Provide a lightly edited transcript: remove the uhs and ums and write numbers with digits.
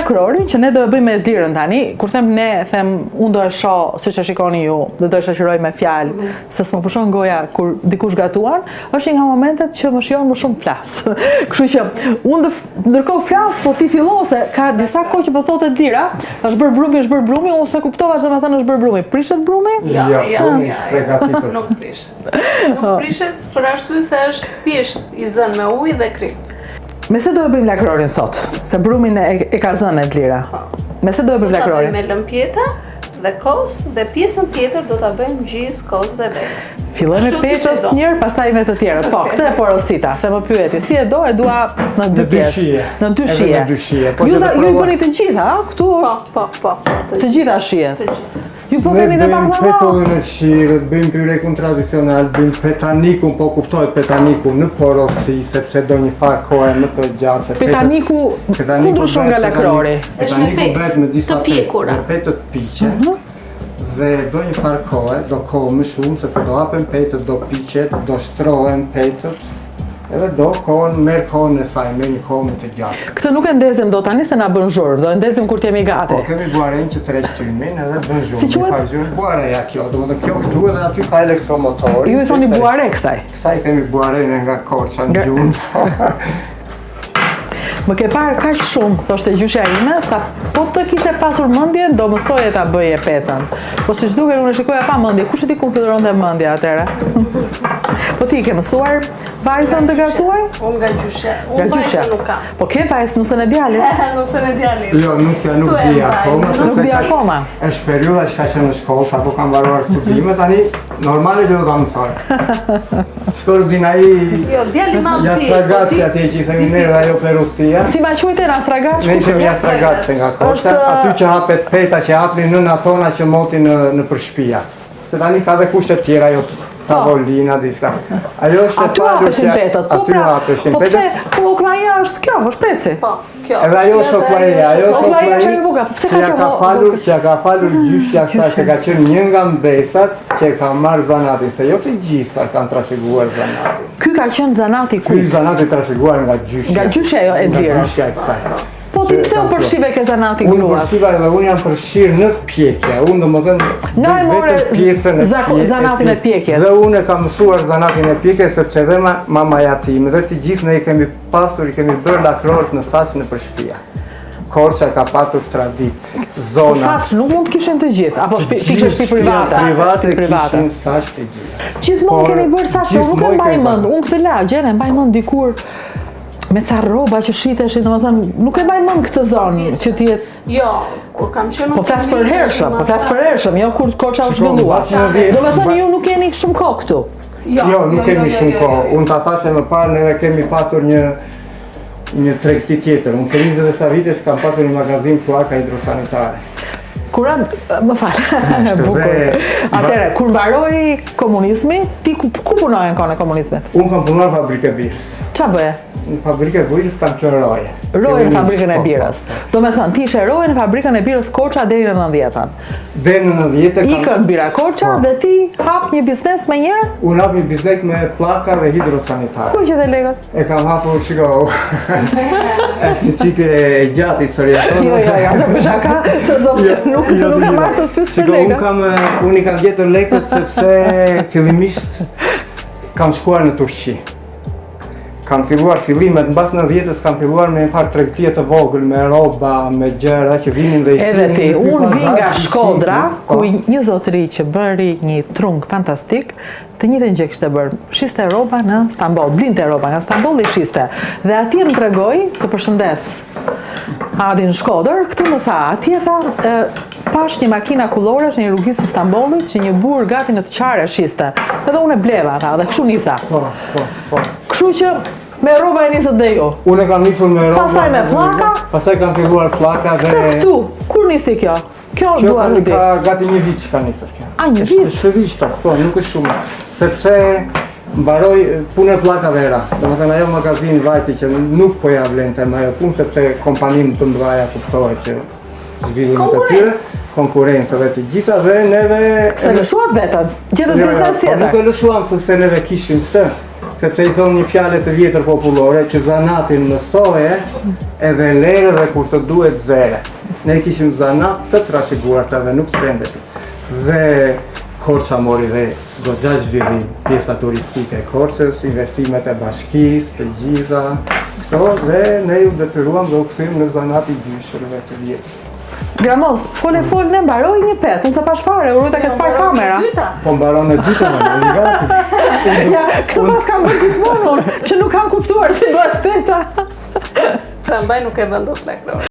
lakrorin që ne do e bëjmë me lirën tani. Kur them ne, them unë do e shoh siç e shikoni ju, dhe do e shoqëroj me fjalë, se s'më pushon goja kur dikush gatuan, është një nga momentet që më shijon më shumë flas. Kështu që unë ndërkohë flas, po ti fillo se ka disa kohë që po thotë lira, është bërë brumi, unë se kuptova çfarë më thënë është bërë brumi. Prishet brumi? Nuk prishet. Nuk prishet për arsye se është thjesht i zënë me ujë dhe krip. Me se do e bëjmë lakrorin sot? Se brumin e ka zënë e lira. Me se do e bëjmë lakrorin? Do ta bëjmë me lëmpjeta dhe kos, dhe pjesën tjetër do ta bëjmë gjizë, kos dhe bezë. Fillojmë me petët njërë, pastaj me të tjerët. Po, këtë e porosita, se më pyeti. Si e do, e dua në dy pjesë. Në dy shije. Ju i bëni të gjitha, a? Këtu është? Po. Të gjitha shijet. Ju po Ne keni dhe bëjmë baklava? petollën e shirë, bëjmë pyrekun tradicional, bëjmë petanikun, po kuptohet petaniku në porosi, sepse do një farë kohë më të gjatë. Petaniku ku ndryshon nga lakrori? Petaniku bëhet me disa të pjekura. petët piqe, dhe do një farë kohë, do kohë më shumë, sepse do hapen petët, do piqet, do shtrohen petët, edhe do merr kohën e saj, merr një kohë më të gjatë. Këtë nuk e ndezim do tani se na bën zhurmë, do e ndezim kur t'jemi gati. Po, kemi buarenj që tërheq tymin edhe bën zhurmë. Si quhet? Buareja kjo, domethënë kjo këtu edhe aty ka elektromotori. Ju i thoni buare kësaj. Kësaj kemi buarenjë nga Korça në gjund. Më ke parë kaq shumë, thoshte gjyshja ime, sa po të kishe pasur mendje, do mësoje ta bëje petën. Po siç duket unë e shikoja pa mendje, kush e di ku fillonte mendja atëre? Po ti ke mësuar vajzën të gatuaj? Unë nga gjyshja. Unë vajzën nuk kam. Po ke vajzë nusën e djalit? Nusën e djalit. Jo, nuk di akoma. Nuk di akoma. Është periudha që ka qenë në shkollë, sapo kam mbaruar studimet, tani normale që do ta mësoj. Shkoj dinai. Jo, djali mam Ja stragati atje që themi ne ajo perustia. Si ma quajte Astragat? Ne ishim ja stragati nga Korça, aty që hapet peta që hapnin nëna tona që motin në përshpia. Se tani ka dhe kushte tjera, ajo tavolina, diçka. Ajo është aty hapeshin petët. Po pra, po pse oklaja është kjo, është peci. Po, kjo. Edhe ajo është oklaja, Oklaja është ajo buka. Pse ka qenë? Që ka falur gjyshja kësaj që ka qenë një nga mbesat që ka marrë zanatin, se jo të gjitha kanë trashëguar zanatin. Ky ka qenë zanati Ky kujt? zanati trashëguar nga gjyshja. Nga gjyshja e Nga lirës. gjyshja e kësaj. Po ti pse u përshive ke zanati Unë gruas? përshiva edhe unë jam përfshirë në pjekje. Unë domethënë Nga e more zanatin e pjekjes. Dhe unë e kam mësuar zanatin e pjekjes sepse dhe mamaja time dhe të gjithë ne i kemi pasur, i kemi bërë lakrorët në Saç në përshpia. Korça ka patur tradit, zona. Saç nuk mund të kishin të gjithë, apo ti kishe shtëpi private. Private kishin Saç të gjitha. Gjithmonë keni bërë Saç, nuk e mbaj mend. Unë këtë lagjen e mbaj mend dikur me ca rroba që shiteshin, domethënë nuk e mbaj mend këtë zonë që ti jetë. Jo, kur kam qenë Po flas për hershëm, jo kur Korça u zhvillua. Domethënë ju nuk keni shumë kohë këtu. Jo, nuk kemi shumë kohë. Unë ta thashe më parë, neve kemi patur një tregti tjetër. Unë për 20 sa vite kam pasur një magazin kloaka hidrosanitare. Më falë, bukur. Atëre, kur mbaroi komunizmi, ti ku punoje në kohën e komunizmit? Unë kam punuar në fabrikë birës. Ç'a bëje? Në fabrikë birës kam qenë roje. Roje në fabrikën e birës. Do me thënë, ti ishe roje në fabrikën e birës Korça deri në 90-ën. Deri në 90-ën Ikën bira Korça dhe ti hap një biznes me njerë? Unë hap një biznes me pllaka dhe hidrosanitare. Ku e gjetë legët? E kam hapur, shiko, është një qike e gjatë historia tonë. Jo, se për shaka, se nuk kam marrë të pysë për legët. Unë i kam gjetur lekët sepse fillimisht kam shkuar në Turqi. Kam filluar fillimet, në basë në 90-ës kam filluar me një farë tregtie të vogël, me roba, me gjëra që vinin dhe i Edhe ti, unë vi nga Shkodra, ku një zotëri që bëri një trung fantastik, të njëjtën gjë kishte bërë, shiste roba në Stamboll, blinte roba nga Stamboll dhe shiste. Dhe atje më tregoi, të përshëndes Adin Shkodër, këtë më tha, atje tha, pash një makina kulloresh në një rrugis të Stambollit që një burr gati në të qare shiste. Edhe unë e bleva tha, dhe kështu nisa. Kështu që me rroba e nisët dhe jo. Unë e kam nisur me rroba. Pastaj me pllaka. Pastaj kam filluar pllaka dhe... Te këtu, kur nisi kjo? Kjo dua të di. Ka gati një vit që ka nisur kjo. A, një vit? Është vit, po, nuk është shumë. Sepse mbaroj punë e pllakave era. Domethënë ajo magazin vajti që nuk po ja vlente me ajo punë sepse kompaninë të mëdha kuptohet që zhvillimet e tyre, konkurrencave të gjitha dhe neve... Se lëshuat vetën, gjetët biznes tjetër. Nuk e lëshuam sepse neve kishim këtë. sepse i thonë një fjalë të vjetër popullore që zanatin mësoje edhe lere dhe kur të duhet zere. Ne kishim zanat të trashëguarta dhe nuk shpendet. Dhe Korça mori dhe goxha zhvillim, pjesa turistike e Korçës, investimet e bashkisë, të gjitha këto dhe ne ju detyruam dhe u kthym në zanat i dyshërve të vjetër. Gramos, fol ne mbaroj një pet, unë sa pash fare, u ruta këtë par kamera. Po mbaron e dyta më gati. Ja, këto pas kam bërë gjithmonë unë, që nuk kam kuptuar se duhet peta. Ta mbaj nuk e vendot lektor.